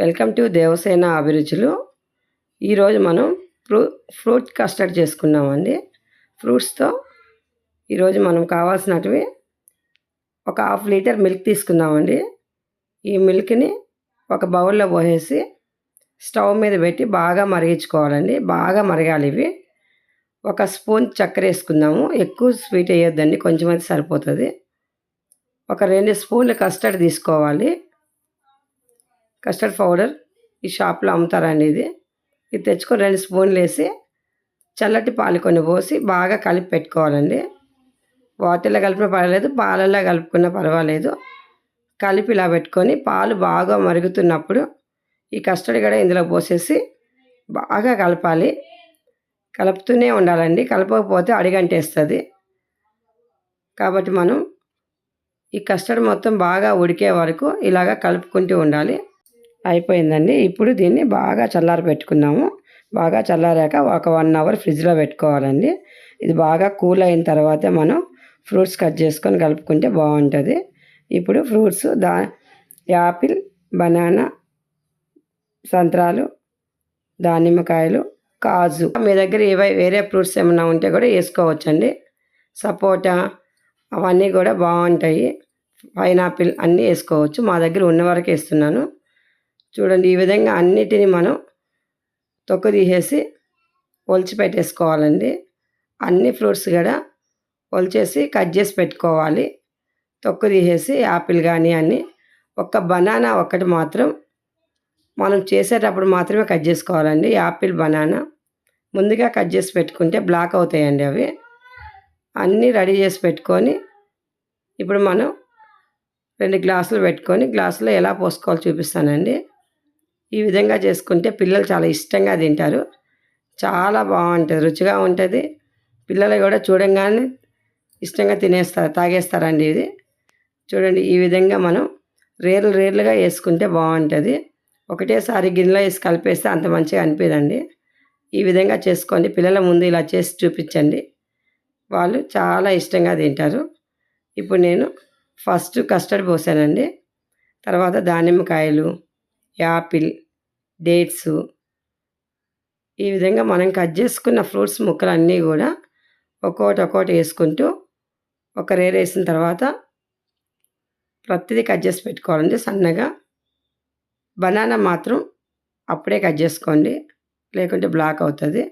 Welcome to Devasena అభిరుచులు. ఈరోజు మనం ఫ్రూట్ కస్టర్డ్ చేసుకున్నామండి. ఫ్రూట్స్తో ఈరోజు మనం కావాల్సినవి ఒక హాఫ్ లీటర్ మిల్క్ తీసుకుందామండి. ఈ మిల్క్ని ఒక బౌల్లో పోసేసి స్టవ్ మీద పెట్టి బాగా మరిగించుకోవాలండి. బాగా మరగాలి ఇవి. ఒక స్పూన్ చక్కెర వేసుకుందాము. ఎక్కువ స్వీట్ వేయొద్దండి, కొంచెం అయితే సరిపోతుంది. ఒక 2 స్పూన్లు కస్టర్డ్ తీసుకోవాలి. కస్టర్డ్ పౌడర్ ఈ షాప్లో అమ్ముతారండి. ఇది తెచ్చుకొని 2 స్పూన్లు వేసి చల్లటి పాలు కొన్ని పోసి బాగా కలిపి పెట్టుకోవాలండి. వాటర్లో కలిపినా పర్వాలేదు, పాలల్లో కలుపుకున్నా పర్వాలేదు. కలిపి ఇలా పెట్టుకొని పాలు బాగా మరుగుతున్నప్పుడు ఈ కస్టర్డ్ కూడా ఇందులో పోసేసి బాగా కలపాలి. కలుపుతూనే ఉండాలండి, కలపకపోతే అడిగంటేస్తుంది. కాబట్టి మనం ఈ కస్టర్డ్ మొత్తం బాగా ఉడికే వరకు ఇలాగా కలుపుకుంటూ ఉండాలి. అయిపోయిందండి. ఇప్పుడు దీన్ని బాగా చల్లారి పెట్టుకున్నాము. బాగా చల్లారాక ఒక 1 అవర్ ఫ్రిడ్జ్లో పెట్టుకోవాలండి. ఇది బాగా కూల్ అయిన తర్వాత మనం ఫ్రూట్స్ కట్ చేసుకొని కలుపుకుంటే బాగుంటుంది. ఇప్పుడు ఫ్రూట్స్ యాపిల్, బనానా, సంత్రాలు, దానిమ్మకాయలు, కాజు, మీ దగ్గర వేరే ఫ్రూట్స్ ఏమైనా ఉంటే కూడా వేసుకోవచ్చండి. సపోటా అవన్నీ కూడా బాగుంటాయి. పైనాపిల్ అన్నీ వేసుకోవచ్చు. మా దగ్గర ఉన్న వరకు వేస్తున్నాను. చూడండి, ఈ విధంగా అన్నిటిని మనం తొక్కు తీసేసి ఒలిచి పెట్టేసుకోవాలండి. అన్ని ఫ్రూట్స్ కూడా ఒలిచేసి కట్ చేసి పెట్టుకోవాలి. తొక్కు తీసేసి యాపిల్ కానీ అన్నీ. ఒక్క బనానా ఒక్కటి మాత్రం మనం చేసేటప్పుడు మాత్రమే కట్ చేసుకోవాలండి. యాపిల్, బనానా ముందుగా కట్ చేసి పెట్టుకుంటే బ్లాక్ అవుతాయండి అవి. అన్నీ రెడీ చేసి పెట్టుకొని ఇప్పుడు మనం 2 గ్లాసులు పెట్టుకొని గ్లాసులో ఎలా పోసుకోవాలో చూపిస్తానండి. ఈ విధంగా చేసుకుంటే పిల్లలు చాలా ఇష్టంగా తింటారు. చాలా బాగుంటుంది, రుచిగా ఉంటుంది. పిల్లలు కూడా చూడంగానే ఇష్టంగా తాగేస్తారండి ఇది. చూడండి, ఈ విధంగా మనం రేర్లుగా వేసుకుంటే బాగుంటుంది. ఒకటేసారి గిన్నెలో వేసి కలిపేస్తే అంత మంచిగా అనిపించదండి. ఈ విధంగా చేసుకోండి. పిల్లల ముందు ఇలా చేసి చూపించండి, వాళ్ళు చాలా ఇష్టంగా తింటారు. ఇప్పుడు నేను ఫస్ట్ కస్టర్డ్ పోసానండి. తర్వాత దానిమ్మకాయలు, యాపిల్, డేట్స్, ఈ విధంగా మనం కట్ చేసుకున్న ఫ్రూట్స్ ముక్కలన్నీ కూడా ఒక్కొక్కటి వేసుకుంటూ ఒక రేర్ వేసిన తర్వాత ప్రతిదీ కట్ చేసి పెట్టుకోవాలండి సన్నగా. బనానా మాత్రం అప్పుడే కట్ చేసుకోండి, లేకుంటే బ్లాక్ అవుతుంది.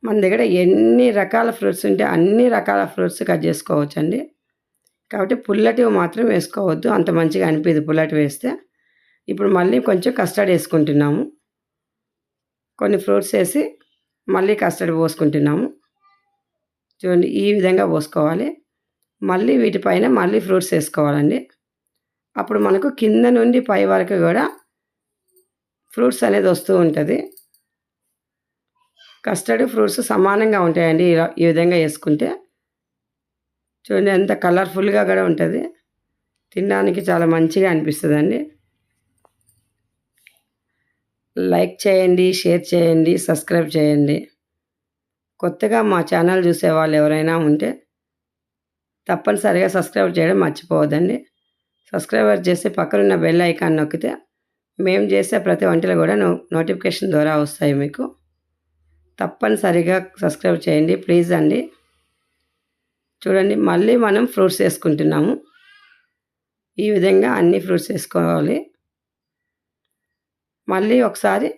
మన దగ్గర ఎన్ని రకాల ఫ్రూట్స్ ఉంటే అన్ని రకాల ఫ్రూట్స్ కట్ చేసుకోవచ్చండి. కాబట్టి పుల్లటివి మాత్రం వేసుకోవద్దు, అంత మంచిగా అనిపించదు పుల్లటివి వేస్తే. ఇప్పుడు మళ్ళీ కొంచెం కస్టర్డ్ వేసుకుంటున్నాము. కొన్ని ఫ్రూట్స్ వేసి మళ్ళీ కస్టర్డ్ పోసుకుంటున్నాము. చూడండి, ఈ విధంగా పోసుకోవాలి. మళ్ళీ వీటిపైన మళ్ళీ ఫ్రూట్స్ వేసుకోవాలండి. అప్పుడు మనకు కింద నుండి పై వరకు కూడా ఫ్రూట్స్ అనేది వస్తూ ఉంటుంది. కస్టర్డ్ ఫ్రూట్స్ సమానంగా ఉంటాయండి ఈ విధంగా వేసుకుంటే. చూడండి, ఎంత కలర్ఫుల్గా కూడా ఉంటుంది, తినడానికి చాలా మంచిగా అనిపిస్తుందండి. లైక్ చేయండి, షేర్ చేయండి, సబ్స్క్రైబ్ చేయండి. కొత్తగా మా ఛానల్ చూసే వాళ్ళు ఎవరైనా ఉంటే తప్పనిసరిగా సబ్స్క్రైబ్ చేయడం మర్చిపోవద్దండి. సబ్స్క్రైబర్ చేసి పక్కనున్న బెల్ ఐకాన్ నొక్కితే మేము చేసే ప్రతి వంటలు కూడా నోటిఫికేషన్ ద్వారా వస్తాయి మీకు. తప్పనిసరిగా సబ్స్క్రైబ్ చేయండి ప్లీజ్ అండి. చూడండి, మళ్ళీ మనం ఫ్రూట్స్ వేసుకుంటున్నాము. ఈ విధంగా అన్ని ఫ్రూట్స్ వేసుకోవాలి. మళ్ళీ ఒకసారి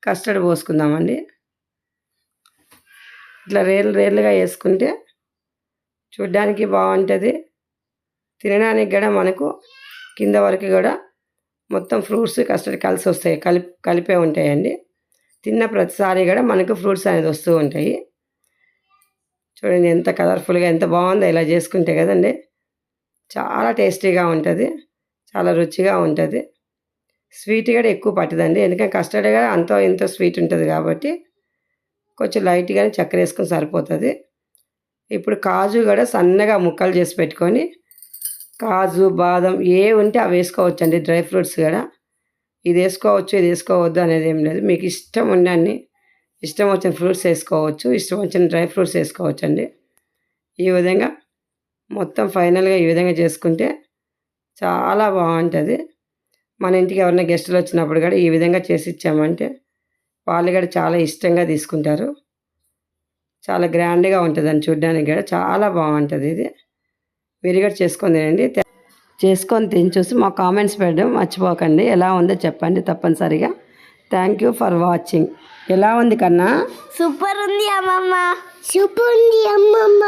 కస్టర్డ్ పోసుకుందామండి. ఇట్లా రేర్లుగా వేసుకుంటే చూడ్డానికి బాగుంటుంది, తినడానికి కూడా మనకు కింద వరకు కూడా మొత్తం ఫ్రూట్స్ కస్టర్డ్ కలిసి వస్తాయి, కలిపే ఉంటాయండి. తిన్న ప్రతిసారి కూడా మనకు ఫ్రూట్స్ అనేది వస్తూ ఉంటాయి. చూడండి, ఎంత కలర్ఫుల్గా ఎంత బాగుందో ఇలా చేసుకుంటే కదండి. చాలా టేస్టీగా ఉంటుంది, చాలా రుచిగా ఉంటుంది. స్వీట్ కూడా ఎక్కువ పట్టదండి, ఎందుకంటే కస్టర్డ్ కూడా అంతో ఇంతో స్వీట్ ఉంటుంది కాబట్టి కొంచెం లైట్గానే చక్కెర వేసుకొని సరిపోతుంది. ఇప్పుడు కాజు కూడా సన్నగా ముక్కలు చేసి పెట్టుకొని, కాజు, బాదం ఏ ఉంటే అవి వేసుకోవచ్చండి. డ్రై ఫ్రూట్స్ కూడా ఇది వేసుకోవచ్చు, ఇది వేసుకోవద్దు అనేది ఏం లేదు. మీకు ఇష్టం ఉండని ఇష్టం వచ్చిన ఫ్రూట్స్ వేసుకోవచ్చు, ఇష్టం వచ్చిన డ్రై ఫ్రూట్స్ వేసుకోవచ్చండి. ఈ విధంగా మొత్తం ఫైనల్గా ఈ విధంగా చేసుకుంటే చాలా బాగుంటుంది. మన ఇంటికి ఎవరైనా గెస్టులు వచ్చినప్పుడు కూడా ఈ విధంగా చేసి ఇచ్చామంటే వాళ్ళు కూడా చాలా ఇష్టంగా తీసుకుంటారు. చాలా గ్రాండ్గా ఉంటుందని చూడడానికి కూడా చాలా బాగుంటుంది. ఇది మీరు కూడా చేసుకొని తినండి. చేసుకొని తిని చూసి మా కామెంట్స్ పెట్టడం మర్చిపోకండి. ఎలా ఉందో చెప్పండి తప్పనిసరిగా. Thank you for watching. ఎలా ఉంది కన్నా? సూపర్ ఉంది అమ్మమ్మ.